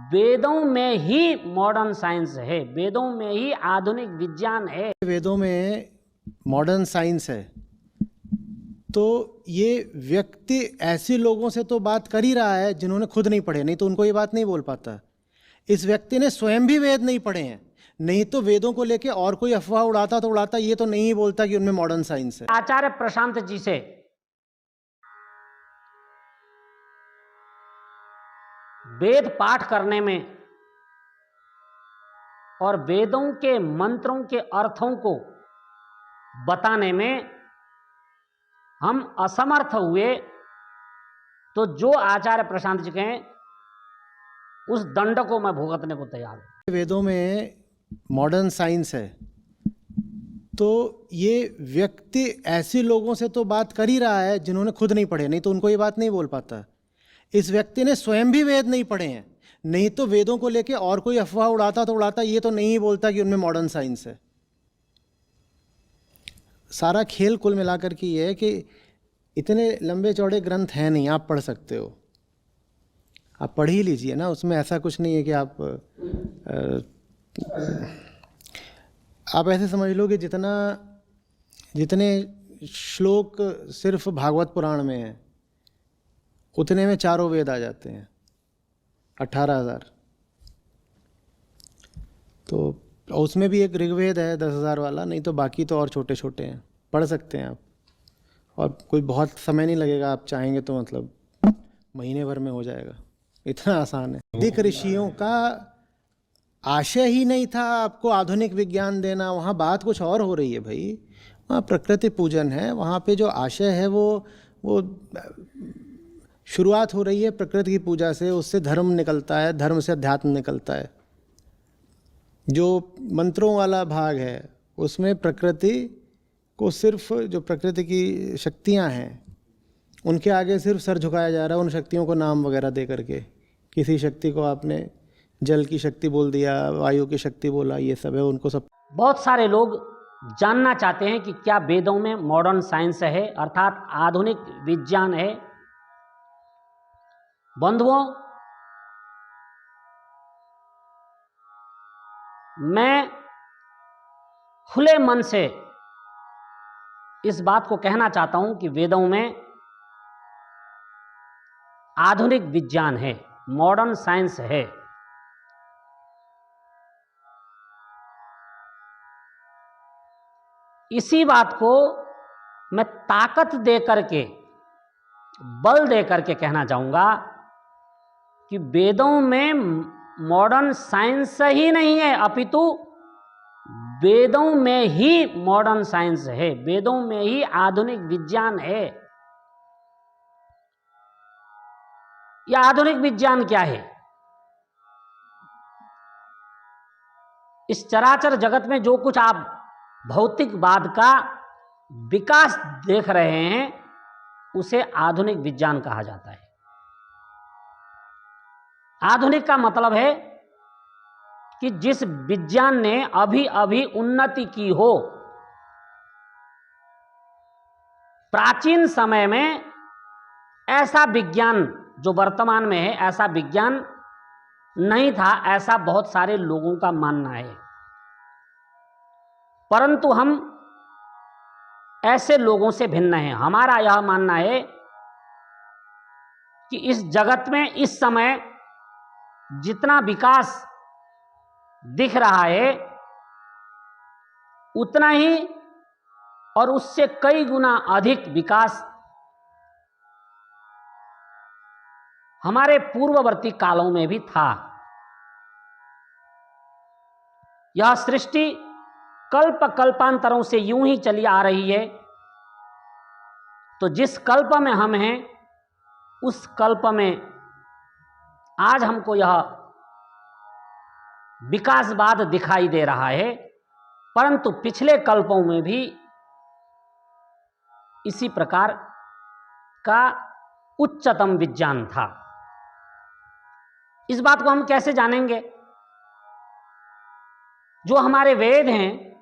वेदों में ही modern science है, वेदों में ही आधुनिक विज्ञान है। वेदों में मॉडर्न साइंस है तो ये व्यक्ति ऐसे लोगों से तो बात कर ही रहा है जिन्होंने खुद नहीं पढ़े, नहीं तो उनको ये बात नहीं बोल पाता। इस व्यक्ति ने स्वयं भी वेद नहीं पढ़े हैं, नहीं तो वेदों को लेके और कोई अफवाह उड़ाता तो उड़ाता, ये तो नहीं बोलता कि उनमें मॉडर्न साइंस है। आचार्य प्रशांत जी से वेद पाठ करने में और वेदों के मंत्रों के अर्थों को बताने में हम असमर्थ हुए तो जो आचार्य प्रशांत जी कहें उस दंड को मैं भुगतने को तैयार हूं। वेदों में मॉडर्न साइंस है तो ये व्यक्ति ऐसे लोगों से तो बात कर ही रहा है जिन्होंने खुद नहीं पढ़े, नहीं तो उनको ये बात नहीं बोल पाता। इस व्यक्ति ने स्वयं भी वेद नहीं पढ़े हैं, नहीं तो वेदों को लेके और कोई अफवाह उड़ाता तो उड़ाता, ये तो नहीं बोलता कि उनमें मॉडर्न साइंस है। सारा खेल कुल मिलाकर के ये है कि इतने लंबे चौड़े ग्रंथ हैं नहीं, आप पढ़ सकते हो, आप पढ़ ही लीजिए ना। उसमें ऐसा कुछ नहीं है कि आप ऐसे समझ लो कि जितने श्लोक सिर्फ भागवत पुराण में हैं उतने में चारों वेद आ जाते हैं, 18,000। तो उसमें भी एक ऋग्वेद है 10,000 वाला, नहीं तो बाकी तो और छोटे छोटे हैं, पढ़ सकते हैं आप। और कोई बहुत समय नहीं लगेगा, आप चाहेंगे तो मतलब महीने भर में हो जाएगा, इतना आसान है। दिक ऋषियों का आशय ही नहीं था आपको आधुनिक विज्ञान देना, वहाँ बात कुछ और हो रही है भाई। वहाँ प्रकृति पूजन है, वहाँ पे जो आशय है वो शुरुआत हो रही है प्रकृति की पूजा से, उससे धर्म निकलता है, धर्म से अध्यात्म निकलता है। जो मंत्रों वाला भाग है उसमें प्रकृति को सिर्फ, जो प्रकृति की शक्तियाँ हैं उनके आगे सिर्फ सर झुकाया जा रहा है, उन शक्तियों को नाम वगैरह दे करके। किसी शक्ति को आपने जल की शक्ति बोल दिया, वायु की शक्ति बोला, ये सब है, उनको सब। बहुत सारे लोग जानना चाहते हैं कि क्या वेदों में मॉडर्न साइंस है, अर्थात आधुनिक विज्ञान है। बंधुओं, मैं खुले मन से इस बात को कहना चाहता हूं कि वेदों में आधुनिक विज्ञान है, मॉडर्न साइंस है। इसी बात को मैं ताकत दे करके, बल दे करके कहना चाहूंगा कि वेदों में मॉडर्न साइंस ही नहीं है, अपितु वेदों में ही मॉडर्न साइंस है, वेदों में ही आधुनिक विज्ञान है। यह आधुनिक विज्ञान क्या है? इस चराचर जगत में जो कुछ आप भौतिकवाद का विकास देख रहे हैं उसे आधुनिक विज्ञान कहा जाता है। आधुनिक का मतलब है कि जिस विज्ञान ने अभी अभी उन्नति की हो। प्राचीन समय में ऐसा विज्ञान जो वर्तमान में है, ऐसा विज्ञान नहीं था, ऐसा बहुत सारे लोगों का मानना है। परंतु हम ऐसे लोगों से भिन्न हैं। हमारा यह मानना है कि इस जगत में इस समय जितना विकास दिख रहा है उतना ही और उससे कई गुना अधिक विकास हमारे पूर्ववर्ती कालों में भी था। यह सृष्टि कल्प कल्पांतरों से यूं ही चली आ रही है। तो जिस कल्प में हम हैं उस कल्प में आज हमको यह विकासवाद दिखाई दे रहा है, परंतु पिछले कल्पों में भी इसी प्रकार का उच्चतम विज्ञान था। इस बात को हम कैसे जानेंगे? जो हमारे वेद हैं,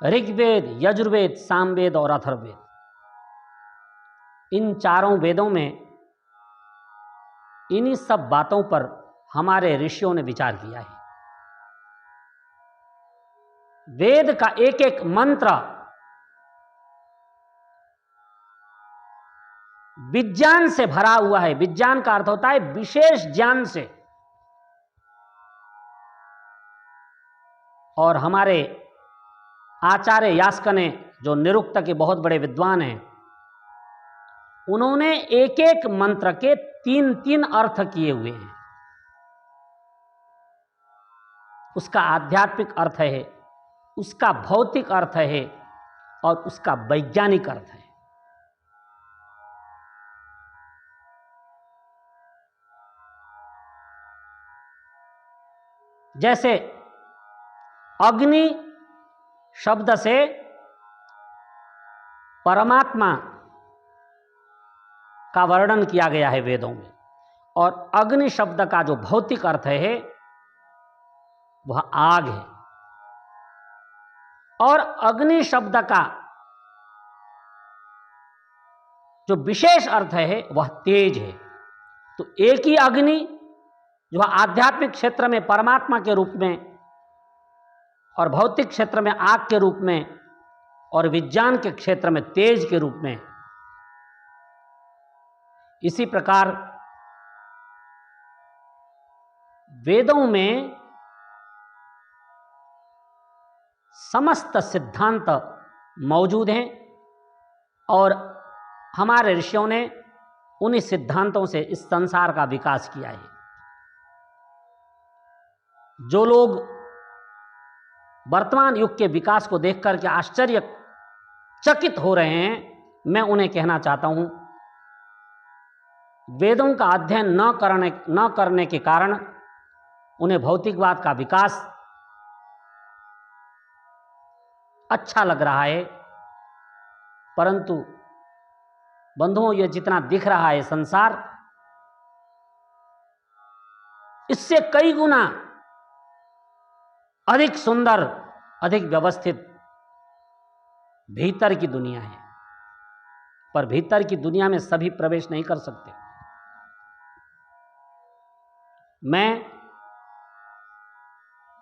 ऋग्वेद, यजुर्वेद, सामवेद और अथर्ववेद, इन चारों वेदों में इन्हीं सब बातों पर हमारे ऋषियों ने विचार किया है। वेद का एक एक मंत्र विज्ञान से भरा हुआ है। विज्ञान का अर्थ होता है विशेष ज्ञान से। और हमारे आचार्य यास्क ने, जो निरुक्त के बहुत बड़े विद्वान हैं, उन्होंने एक एक मंत्र के 3-3 अर्थ किए हुए हैं। उसका आध्यात्मिक अर्थ है, उसका भौतिक अर्थ है और उसका वैज्ञानिक अर्थ है। जैसे अग्नि शब्द से परमात्मा का वर्णन किया गया है वेदों में, और अग्नि शब्द का जो भौतिक अर्थ है वह आग है, और अग्नि शब्द का जो विशेष अर्थ है वह तेज है। तो एक ही अग्नि जो आध्यात्मिक क्षेत्र में परमात्मा के रूप में, और भौतिक क्षेत्र में आग के रूप में, और विज्ञान के क्षेत्र में तेज के रूप में, इसी प्रकार वेदों में समस्त सिद्धांत मौजूद हैं, और हमारे ऋषियों ने उन्हीं सिद्धांतों से इस संसार का विकास किया है। जो लोग वर्तमान युग के विकास को देखकर के आश्चर्यचकित हो रहे हैं, मैं उन्हें कहना चाहता हूं, वेदों का अध्ययन न करने के कारण उन्हें भौतिकवाद का विकास अच्छा लग रहा है, परंतु बंधुओं, ये जितना दिख रहा है संसार, इससे कई गुना अधिक सुंदर, अधिक व्यवस्थित भीतर की दुनिया है। पर भीतर की दुनिया में सभी प्रवेश नहीं कर सकते। मैं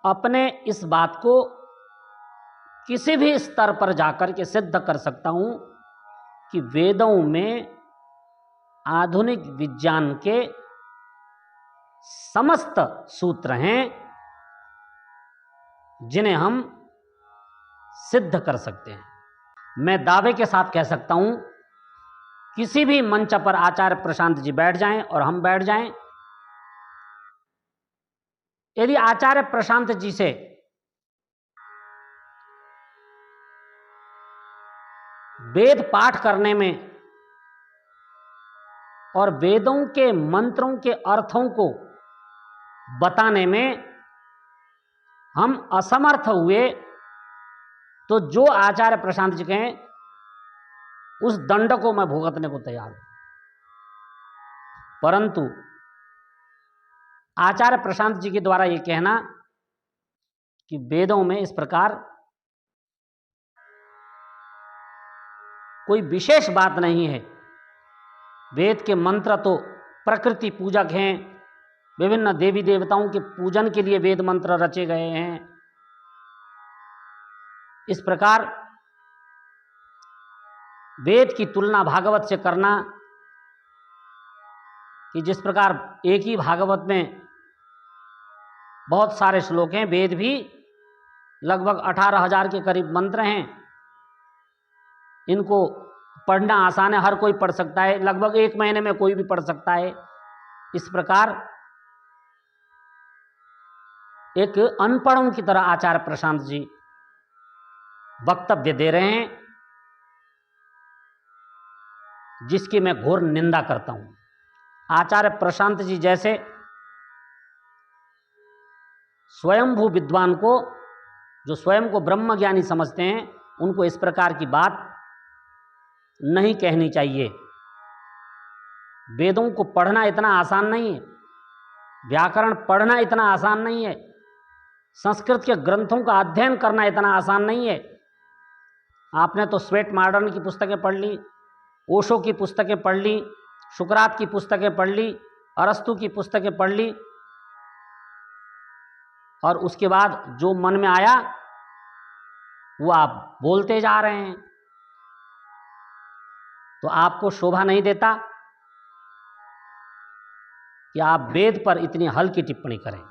अपने इस बात को किसी भी स्तर पर जाकर के सिद्ध कर सकता हूं कि वेदों में आधुनिक विज्ञान के समस्त सूत्र हैं जिन्हें हम सिद्ध कर सकते हैं। मैं दावे के साथ कह सकता हूं, किसी भी मंच पर आचार्य प्रशांत जी बैठ जाएं और हम बैठ जाएं, यदि आचार्य प्रशांत जी से वेद पाठ करने में और वेदों के मंत्रों के अर्थों को बताने में हम असमर्थ हुए, तो जो आचार्य प्रशांत जी कहें उस दंड को मैं भुगतने को तैयार हूं। परंतु आचार्य प्रशांत जी के द्वारा यह कहना कि वेदों में इस प्रकार कोई विशेष बात नहीं है, वेद के मंत्र तो प्रकृति पूजक हैं, विभिन्न देवी देवताओं के पूजन के लिए वेद मंत्र रचे गए हैं, इस प्रकार वेद की तुलना भागवत से करना कि जिस प्रकार एक ही भागवत में बहुत सारे श्लोक हैं, वेद भी लगभग 18,000 के करीब मंत्र हैं, इनको पढ़ना आसान है, हर कोई पढ़ सकता है, लगभग 1 महीने में कोई भी पढ़ सकता है। इस प्रकार एक अनपढ़ों की तरह आचार्य प्रशांत जी वक्तव्य दे रहे हैं, जिसकी मैं घोर निंदा करता हूं। आचार्य प्रशांत जी जैसे स्वयंभू विद्वान को, जो स्वयं को ब्रह्म ज्ञानी समझते हैं, उनको इस प्रकार की बात नहीं कहनी चाहिए। वेदों को पढ़ना इतना आसान नहीं है, व्याकरण पढ़ना इतना आसान नहीं है, संस्कृत के ग्रंथों का अध्ययन करना इतना आसान नहीं है। आपने तो स्वेट मॉडर्न की पुस्तकें पढ़ ली, ओशो की पुस्तकें पढ़ ली, सुकरात की पुस्तकें पढ़ ली, अरस्तु की पुस्तकें पढ़ ली और उसके बाद जो मन में आया वो आप बोलते जा रहे हैं, तो आपको शोभा नहीं देता कि आप वेद पर इतनी हल्की टिप्पणी करें।